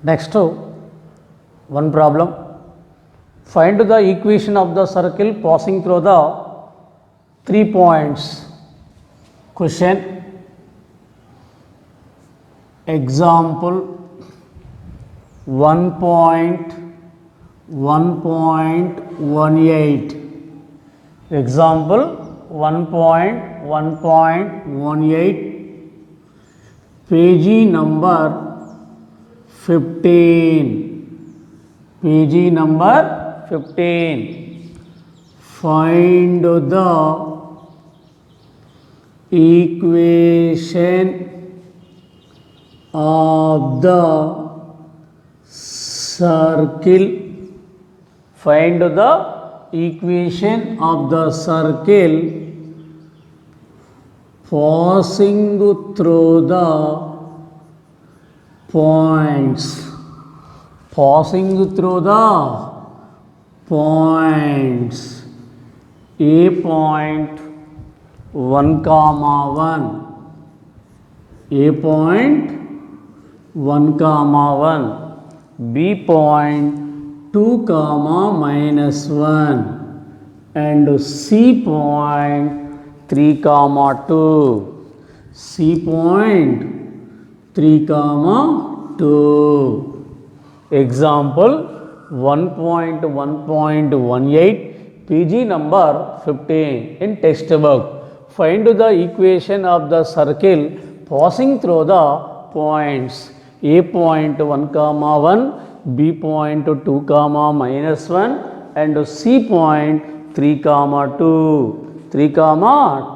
Next, one problem. Find the equation of the circle passing through the 3 points. Question. Example 1.1.18. Example 1.1.18. Page number 15. Page number 15. Find the equation of the circle. Find the equation of the circle passing through the points. Passing through the points. A point 1, 1. A point 1, 1. B point 2, -1. And C point 3, 2. C point 3, 2. Example 1.1.18, page number 15 in textbook. Find the equation of the circle passing through the points. A point 1, 1, B point 2, -1, and C point 3, 2. 3,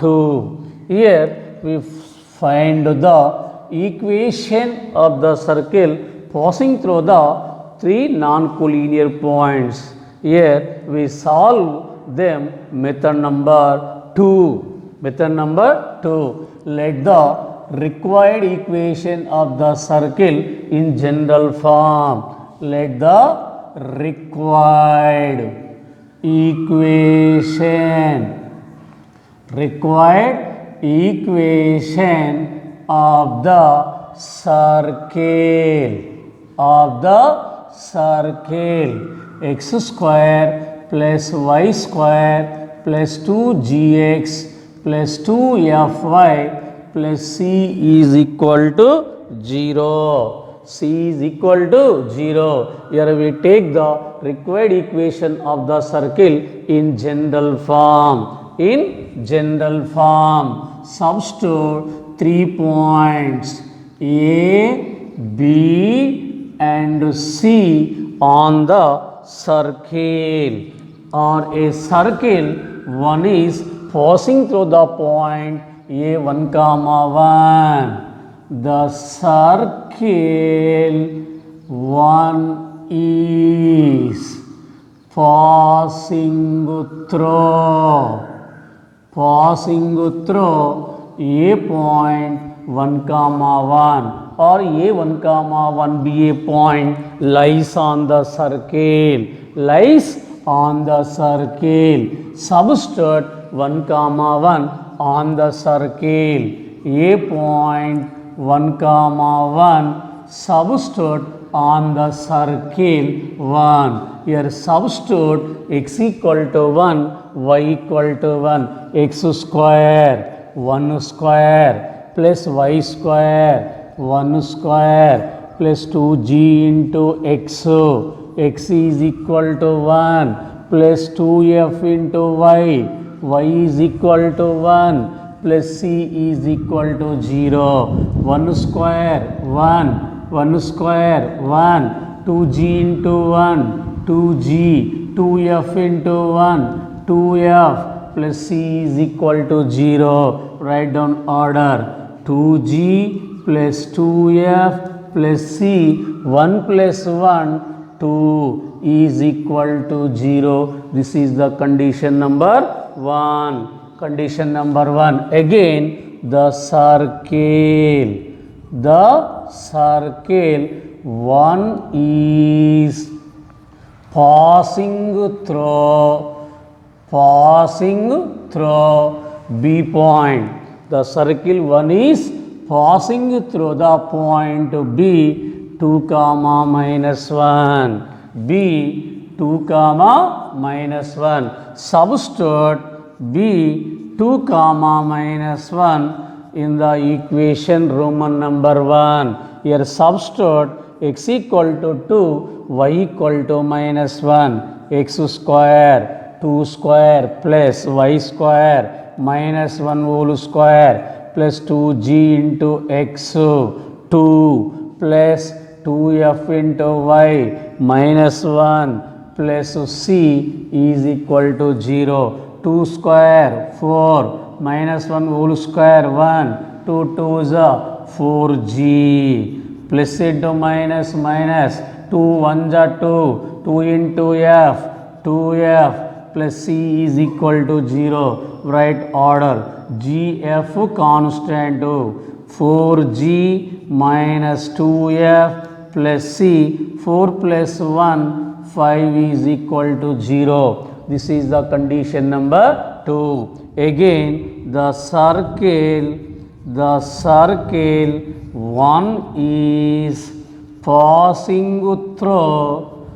2. Here we find the equation of the circle passing through the 3 non-collinear points. Here we solve them method number 2. Method number 2. Let the required equation of the circle in general form. Let the required equation of the circle x square plus y square plus 2gx plus 2fy plus c is equal to 0. C is equal to 0. Here we take the required equation of the circle in general form. In general form, substitute 3 points A, B and C on the circle. On a circle, one is passing through the point A1, 1. The circle 1 is passing through A point 1, 1, or A1, 1 be a point lies on the circle. Substitute 1, 1 on the circle. A point 1, 1 substitute on the circle 1. Here substitute x equal to 1, y equal to 1, x square 1 square plus y square 1 square plus 2g into x. X is equal to 1 plus 2f into y. Y is equal to 1 plus c is equal to 0. 1 square 1, 1 square 1, 2g into 1, 2g, 2f into 1, 2f plus c is equal to 0. Write down order. 2g plus 2f plus c, 1 plus 1, 2 is equal to 0. This is the condition number 1. Condition number 1. Again, the circle 1 is passing through B point. The circle 1 is passing through the point B 2 comma minus 1, b 2 comma minus 1. Substitute b 2 comma minus 1 in the equation Roman number 1. Here substitute x equal to 2, y equal to minus 1, x square 2 square plus y square minus 1 whole square plus 2g into x, 2 plus 2f into y minus 1 plus c is equal to 0. 2 square 4 minus 1 whole square 1, 2 2s are 4g plus into minus minus 2 1s are 2, 2 into f 2f plus c is equal to 0. Write order gf constant 4g minus 2f plus c, 4 plus 1 5 is equal to 0. This is the condition number 2. Again the circle 1 is passing through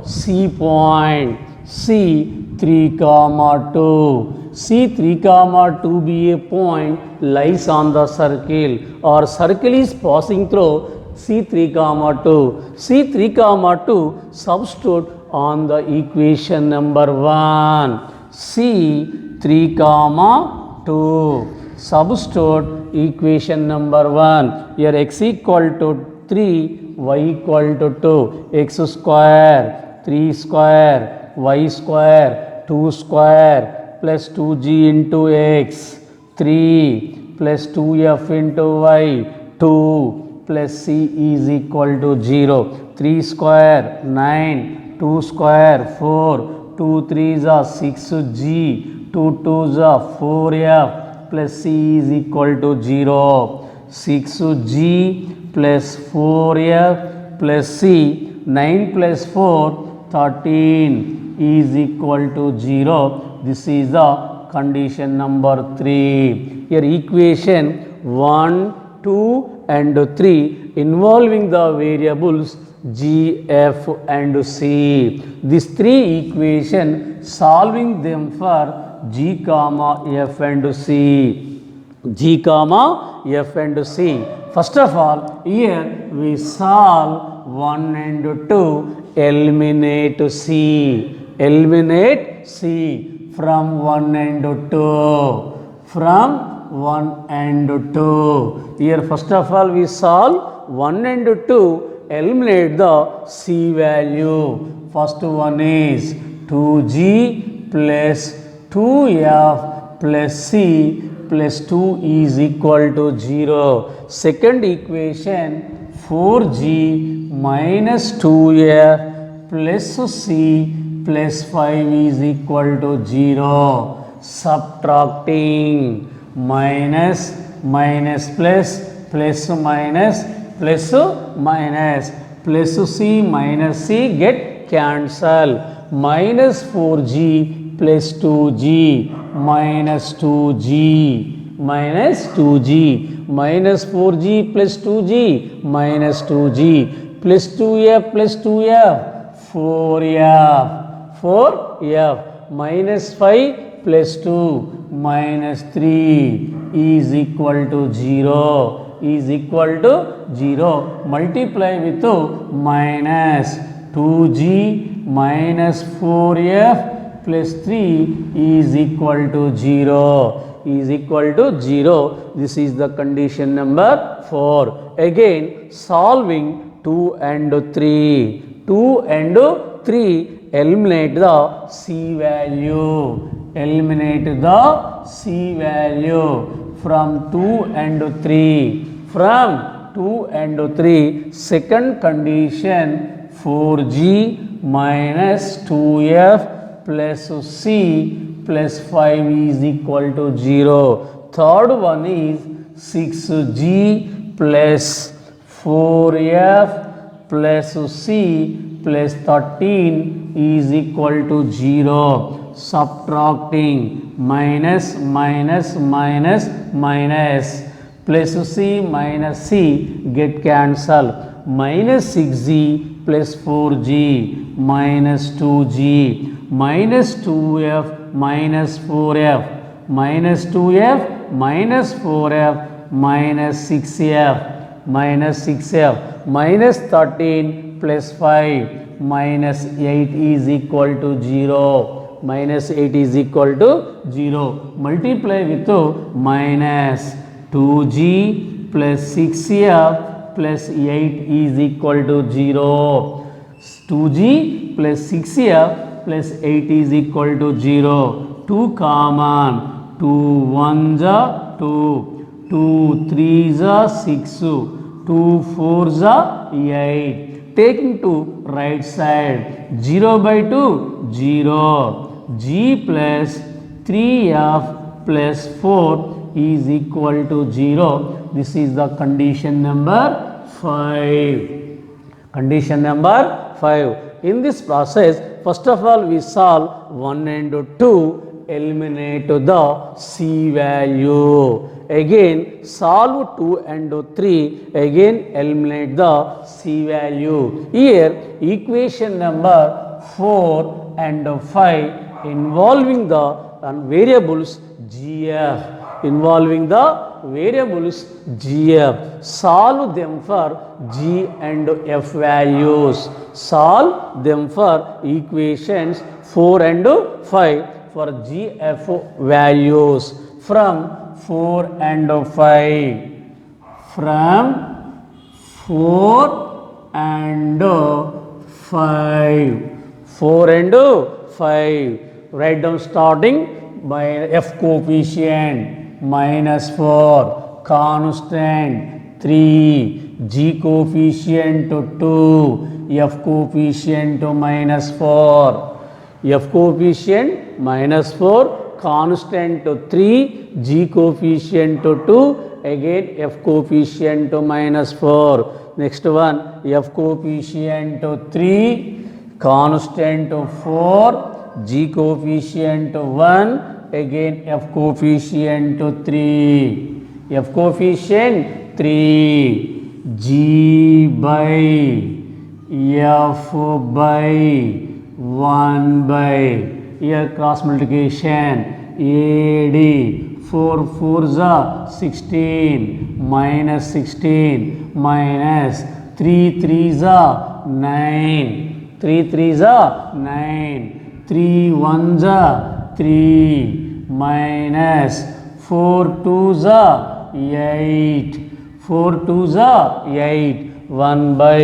C point, C 3 comma 2. C 3 comma 2 be a point lies on the circle, or circle is passing through C 3 comma 2. C 3 comma 2 substitute on the equation number 1. C 3 comma 2 substitute equation number 1. Here x equal to 3, y equal to 2, x square 3 square y square 2 square plus 2g into x, 3 plus 2f into y, 2 plus c is equal to 0. 3 square 9, 2 square 4, 2 3s are 6g, 2 2s are 4f plus c is equal to 0. 6g plus 4f plus c, 9 plus 4 13 is equal to 0. This is the condition number 3. Here equation 1, 2 and 3 involving the variables g, f and c. These three equation solving them for g comma f and c. G comma f and c. First of all, here we solve 1 and 2, eliminate c. Eliminate c from 1 and 2. From 1 and 2. Here first of all we solve 1 and 2, eliminate the c value. First one is 2g plus 2f plus c plus 2 is equal to 0. Second equation 4g minus 2f plus c plus 5 is equal to 0. Subtracting minus minus plus plus minus plus minus plus c minus c get cancel. Minus 4g plus 2g minus 2g minus 2g minus 4g plus 2g minus 2g plus 2f plus 2f 4f 4f minus 5 plus 2 minus 3 is equal to 0 is equal to 0. Multiply with minus 2g minus 4f plus 3 is equal to 0 is equal to 0. This is the condition number 4. Again solving 2 and 3. 2 and 3 eliminate the c value. Eliminate the c value from 2 and 3. From 2 and 3, second condition 4g minus 2f plus c plus 5 is equal to 0. Third one is 6g plus 4f plus c plus 13 is equal to 0. Subtracting minus minus minus minus plus C minus C get cancelled. Minus 6G plus 4G minus 2G minus 2F minus 4F minus 2F minus 4F minus 6F minus 6F minus 13 plus 5 minus 8 is equal to 0. Minus 8 is equal to 0. Multiply with minus 2G plus 6F plus 8 is equal to 0. 2G plus 6F plus 8 is equal to 0. 2 common. 2 1s are 2. 2 3s are 6. 2 4s are 8. Taking to right side. 0 by 2, 0. G plus 3F plus 4 is equal to 0. This is the condition number 5. Condition number 5. In this process, first of all, we solve 1 and 2, eliminate the C value. Again, solve 2 and 3, again eliminate the C value. Here, equation number 4 and 5 involving the variables GF. Involving the variables GF. Solve them for G and F values. Solve them for equations 4 and 5 for GF values. From 4 and 5. From 4 and 5. 4 and 5. Write down starting by F coefficient minus 4, constant 3, G coefficient 2, F coefficient minus 4. F coefficient minus 4, constant 3, G coefficient 2, again F coefficient minus 4. Next one, F coefficient 3, constant 4, G coefficient 1, again F coefficient 3. F coefficient 3, G by F by 1 by, here cross multiplication, AD 4 4s are 16 minus 16 minus 3 3s are 9, 3 3s are 9, 3 1s are 3 minus 4 2s are 8, 4 2s are 8, 1 by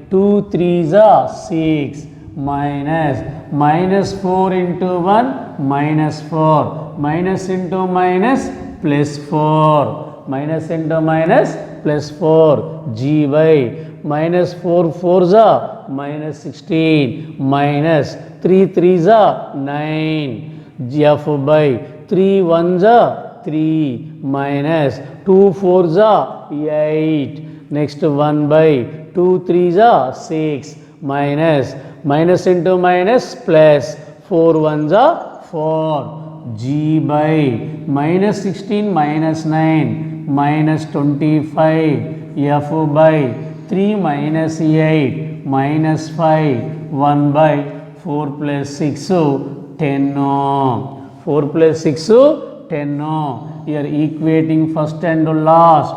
2 3s are 6 minus 4 into 1 minus 4, minus into minus plus 4, minus into minus plus 4, G by minus 4 4s are minus 16 minus 3 3s are 9, F by 3 1s are 3 minus 2 4s are 8, next 1 by 2 3s are 6 minus into minus plus 4 1s are 4, G by minus 16 minus 9 minus 25, F by 3 minus 8 minus 5, 1 by 4 plus 6, so 10 no. 4 plus 6, so 10 no. Here equating first and last,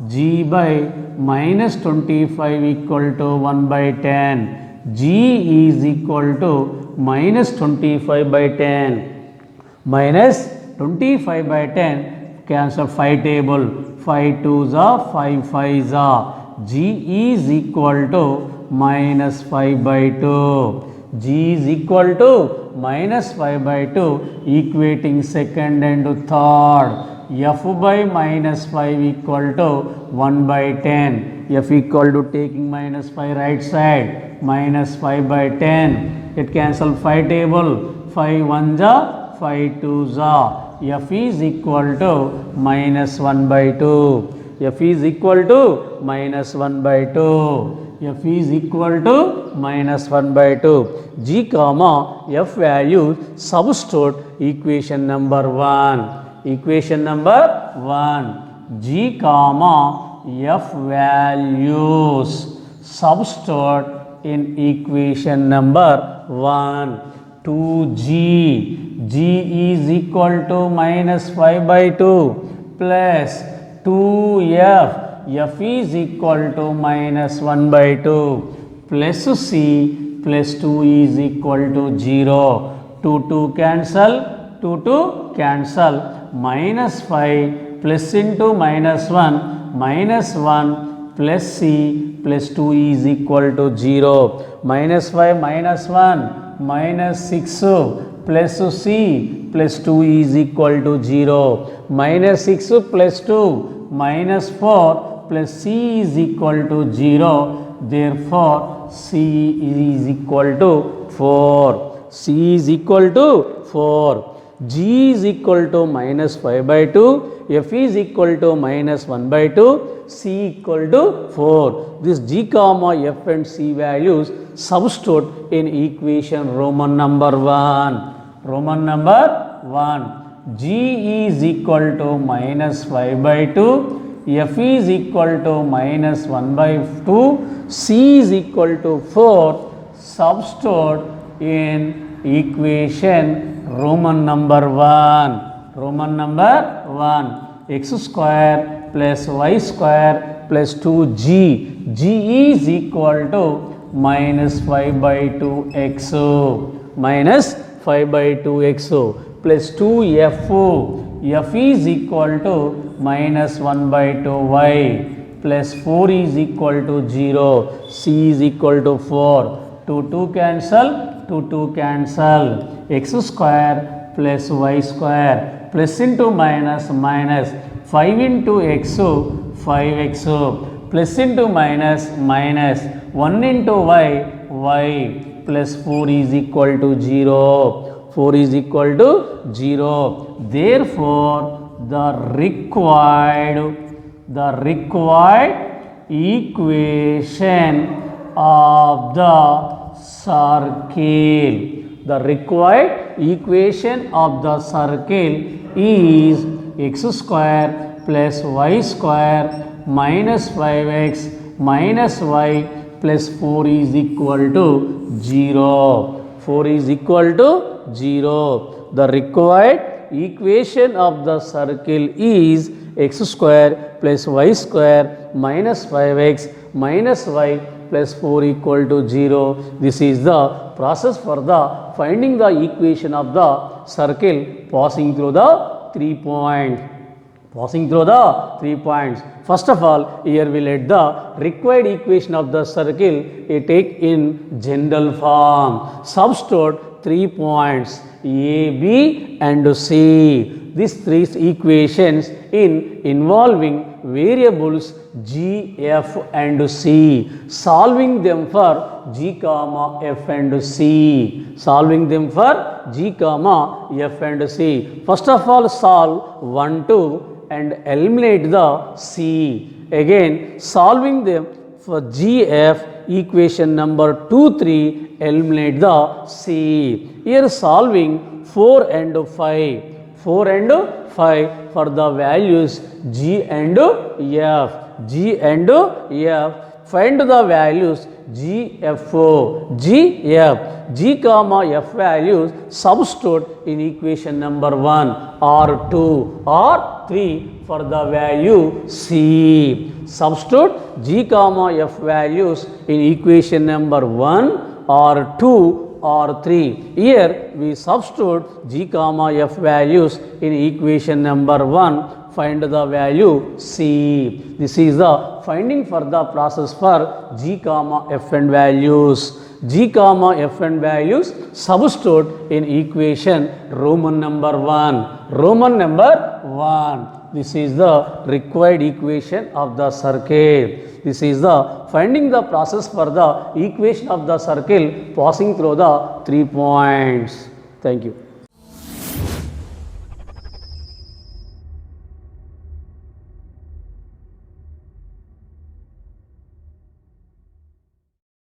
G by minus 25 equal to 1 by 10. G is equal to minus 25 by 10. Minus 25 by 10, cancel 5 table. 5 2s are 5 5s are. G is equal to minus 5 by 2. G is equal to minus 5 by 2, equating second and third. F by minus 5 equal to 1 by 10. F equal to taking minus 5 right side, minus 5 by 10. It cancel 5 table. 5 1s are 5 2s are. F is equal to minus 1 by 2. F is equal to minus 1 by 2. F is equal to minus 1 by 2. G comma F value substitute equation number 1. Equation number 1. G comma F values. Substitute in equation number 1. 2G. G is equal to minus 5 by 2 plus 2F. F is equal to minus 1 by 2 plus C plus 2 is equal to 0. 2 cancel, 2 cancel, minus 5 plus into minus 1, minus 1 plus C plus 2 is equal to 0. Minus 5 minus 1 minus 6 plus C plus 2 is equal to 0. Minus 6 plus 2 minus 4 plus C is equal to 0. Therefore, C is equal to 4. C is equal to 4. G is equal to minus 5 by 2. F is equal to minus 1 by 2. C equal to 4. This G comma F and C values substitute in equation Roman number 1. Roman number 1. G is equal to minus 5 by 2. F is equal to minus 1 by 2. C is equal to 4. Substitute in equation Roman number 1. Roman number 1. X square plus y square plus 2g. G is equal to minus 5 by 2x. Minus 5 by 2x plus 2f. F is equal to minus 1 by 2y plus 4 is equal to 0. C is equal to 4. 2 cancel, 2 cancel. X square plus y square plus into minus minus 5 into x 5x plus into minus minus 1 into y plus 4 is equal to 0. 4 is equal to 0. Therefore, the required equation of the circle. The required equation of the circle is x square plus y square minus 5x minus y plus 4 is equal to 0. 4 is equal to 0. The required equation of the circle is x square plus y square minus 5x minus y plus 4 equal to 0. This is the process for the finding the equation of the circle passing through the 3 points. Passing through the 3 points. First of all, here we let the required equation of the circle take in general form. Substitute 3 points A, B and C. These 3 equations involving variables G, F and C. Solving them for G comma F and C. Solving them for G comma F and C. First of all, solve 1, 2 and eliminate the C. Again, solving them for GF equation number 2, 3, eliminate the C. Here solving 4 and 5. 4 and 5 for the values G and F. G and F. Find the values GFO, GF, G comma F values substitute in equation number 1 or 2 or 3 for the value C. Substitute G comma F values in equation number 1 or 2 or 3. Here we substitute G comma F values in equation number 1. Find the value C. This is the finding for the process for G comma F and values. G comma F and values substitute in equation Roman number 1. Roman number 1. This is the required equation of the circle. This is the finding the process for the equation of the circle passing through the 3 points. Thank you.